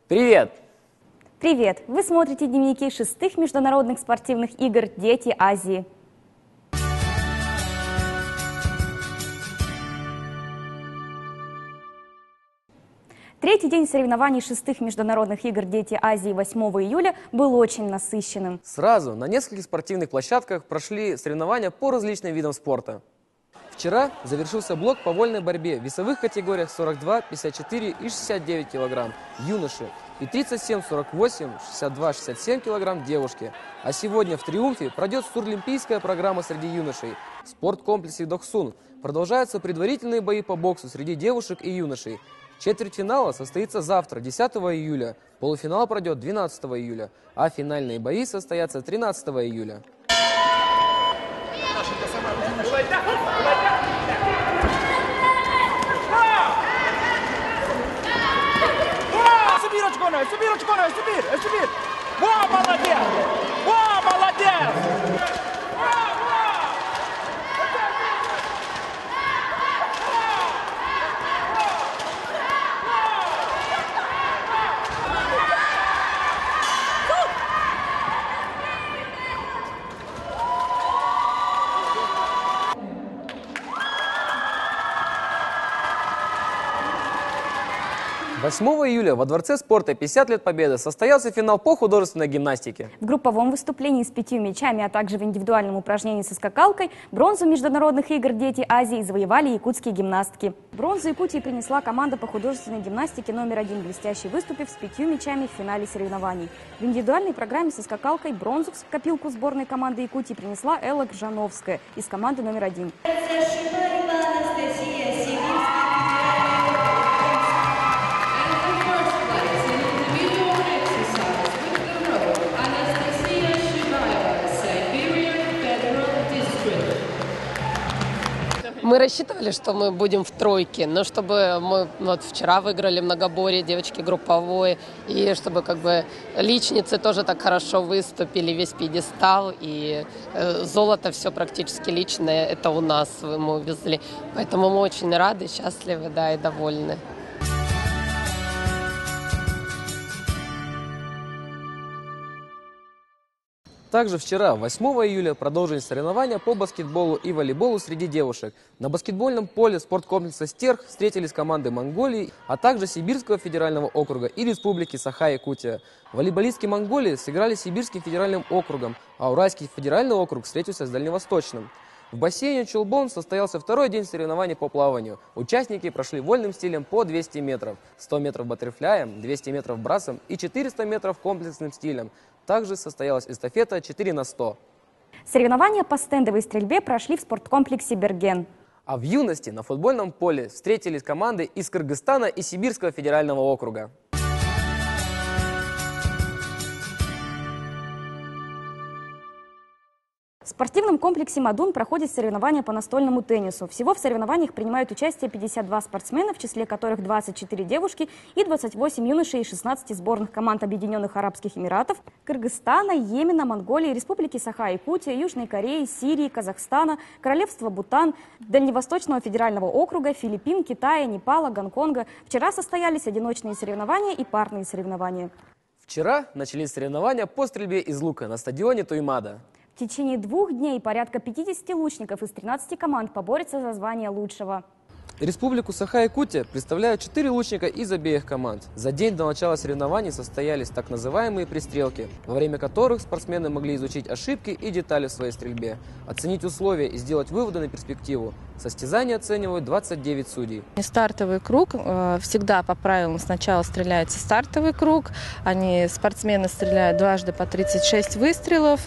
Привет! Привет! Вы смотрите дневники 6-х международных спортивных игр «Дети Азии». Третий день соревнований 6-х международных игр «Дети Азии» 8 июля был очень насыщенным. Сразу на нескольких спортивных площадках прошли соревнования по различным видам спорта. Вчера завершился блок по вольной борьбе в весовых категориях 42, 54 и 69 килограмм юноши и 37, 48, 62, 67 килограмм девушки. А сегодня в «Триумфе» пройдет суролимпийская программа среди юношей. В спорткомплексе «Дохсун» продолжаются предварительные бои по боксу среди девушек и юношей. Четвертьфинала состоится завтра, 10 июля, полуфинал пройдет 12 июля, а финальные бои состоятся 13 июля. Собир! Во, молодец! Во, молодец! Восьмого июля во Дворце спорта 50 лет Победы состоялся финал по художественной гимнастике. В групповом выступлении с 5 мячами, а также в индивидуальном упражнении со скакалкой бронзу международных игр «Дети Азии» завоевали якутские гимнастки. Бронзу Якутии принесла команда по художественной гимнастике номер 1, блестяще выступив с 5 мячами в финале соревнований. В индивидуальной программе со скакалкой бронзу в копилку сборной команды Якутии принесла Элла Гжановская из команды номер 1. Мы рассчитывали, что мы будем в тройке, но чтобы мы вот вчера выиграли многоборье, девочки групповое, и чтобы как бы личницы тоже так хорошо выступили, весь пьедестал, и золото все практически личное, это у нас мы увезли. Поэтому мы очень рады, счастливы, да, и довольны. Также вчера, 8 июля, продолжились соревнования по баскетболу и волейболу среди девушек. На баскетбольном поле спорткомплекса «Стерх» встретились команды Монголии, а также Сибирского федерального округа и Республики Саха-Якутия. Волейболистки Монголии сыграли с Сибирским федеральным округом, а Уральский федеральный округ встретился с Дальневосточным. В бассейне Чулбон состоялся второй день соревнований по плаванию. Участники прошли вольным стилем по 200 метров, 100 метров баттерфляем, 200 метров брасом и 400 метров комплексным стилем. Также состоялась эстафета 4 на 100. Соревнования по стендовой стрельбе прошли в спорткомплексе «Берген». А в юности на футбольном поле встретились команды из Кыргызстана и Сибирского федерального округа. В спортивном комплексе «Мадун» проходят соревнования по настольному теннису. Всего в соревнованиях принимают участие 52 спортсмена, в числе которых 24 девушки и 28 юношей из 16 сборных команд Объединенных Арабских Эмиратов, Кыргызстана, Йемена, Монголии, Республики Саха-Якутия, Южной Кореи, Сирии, Казахстана, Королевства Бутан, Дальневосточного федерального округа, Филиппин, Китая, Непала, Гонконга. Вчера состоялись одиночные соревнования и парные соревнования. Вчера начались соревнования по стрельбе из лука на стадионе Туймада. В течение 2 дней порядка 50 лучников из 13 команд поборются за звание лучшего. Республику Саха-Якутия представляют 4 лучника из обеих команд. За день до начала соревнований состоялись так называемые пристрелки, во время которых спортсмены могли изучить ошибки и детали в своей стрельбе, оценить условия и сделать выводы на перспективу. Состязания оценивают 29 судей. Стартовый круг. Всегда по правилам сначала стреляется стартовый круг. Спортсмены стреляют дважды по 36 выстрелов.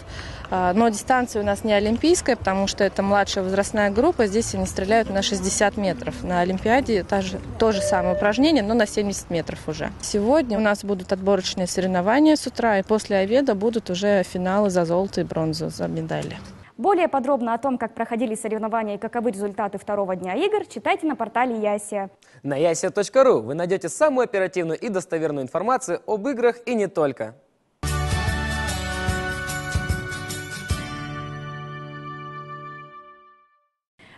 Но дистанция у нас не олимпийская, потому что это младшая возрастная группа. Здесь они стреляют на 60 метров. На Олимпиаде то же самое упражнение, но на 70 метров уже. Сегодня у нас будут отборочные соревнования с утра, и после обеда будут уже финалы за золото и бронзу, за медали. Более подробно о том, как проходили соревнования и каковы результаты второго дня игр, читайте на портале Ясия. На yasia.ru вы найдете самую оперативную и достоверную информацию об играх и не только.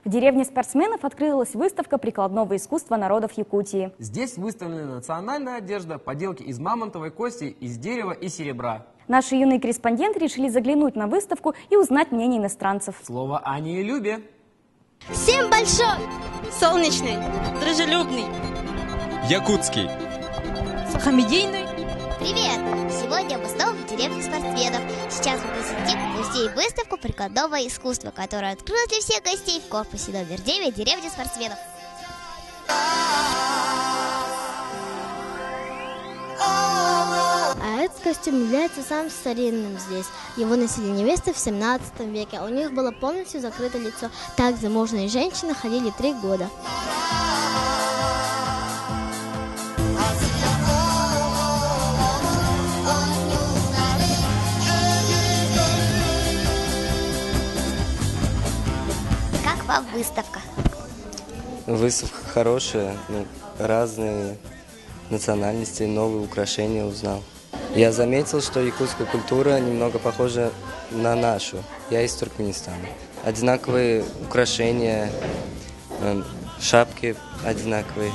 В деревне спортсменов открылась выставка прикладного искусства народов Якутии. Здесь выставлена национальная одежда, поделки из мамонтовой кости, из дерева и серебра. Наши юные корреспонденты решили заглянуть на выставку и узнать мнение иностранцев. Слово Ане и Любе. Всем большой, солнечный, дружелюбный, якутский, сухомедийный. Привет! Сегодня мы снова в деревне спортсменов. Сейчас мы посетим музей-выставку прикладного искусства, которая открылась для всех гостей в корпусе номер 9 деревни спортсменов. А этот костюм является самым старинным здесь. Его носили невесты в 17 веке. У них было полностью закрыто лицо. Так замужние женщины ходили 3 года. Как вам выставка? Выставка хорошая, разные национальности, новые украшения узнал. Я заметил, что якутская культура немного похожа на нашу. Я из Туркменистана. Одинаковые украшения, шапки одинаковые.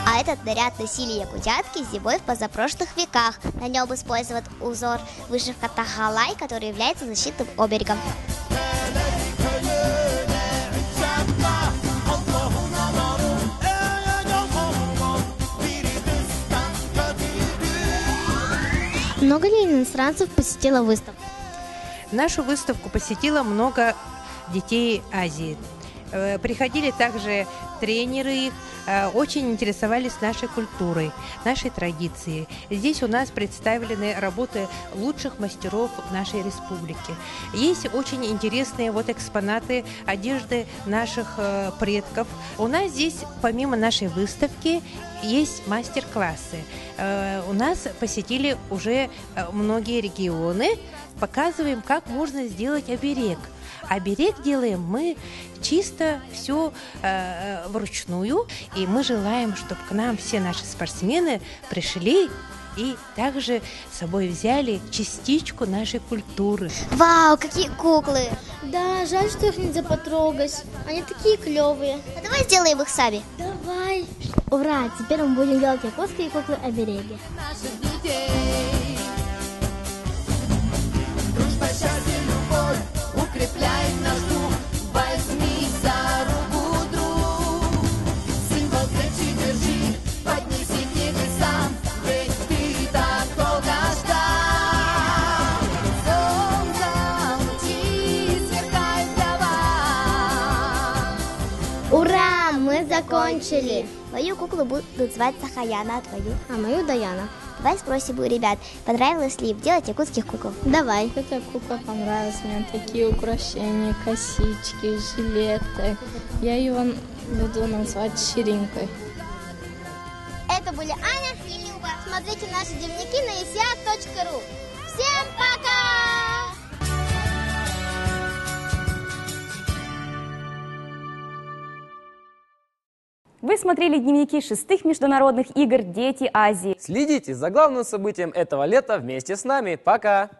А этот наряд носили якутятки зимой в позапрошлых веках. На нем использован узор вышивка тахалай, который является защитным оберегом. Много ли иностранцев посетило выставку? Нашу выставку посетило много детей Азии. Приходили также тренеры их, очень интересовались нашей культурой, нашей традицией. Здесь у нас представлены работы лучших мастеров нашей республики. Есть очень интересные экспонаты одежды наших предков. У нас здесь, помимо нашей выставки, есть мастер-классы. У нас посетили уже многие регионы. Показываем, как можно сделать оберег. Оберег делаем мы чисто все вручную. И мы желаем, чтобы к нам все наши спортсмены пришли и также с собой взяли частичку нашей культуры. Вау, какие куклы! Да, жаль, что их нельзя потрогать. Они такие клевые. А давай сделаем их сами. Давай. Ура, теперь мы будем делать якутские куклы-обереги. Дружба, счастье, любовь укрепляет наш дух. Возьми за руку, друг. Символ плечи держи, поднеси к небесам. Ведь ты так долго ждал. Солнце лучи сверкает для вас. Ура, мы закончили. Твою куклу будут звать Сахаяна, а твою? А мою Даяна. Давай спросим у ребят, понравилось ли им делать якутских кукол? Давай. Эта кукла понравилась мне. Такие украшения, косички, жилеты. Я ее буду назвать Ширинкой. Это были Аня и Люба. Смотрите наши дневники на isia.ru. Всем пока! Вы смотрели дневники 6-х международных игр «Дети Азии». Следите за главным событием этого лета вместе с нами. Пока!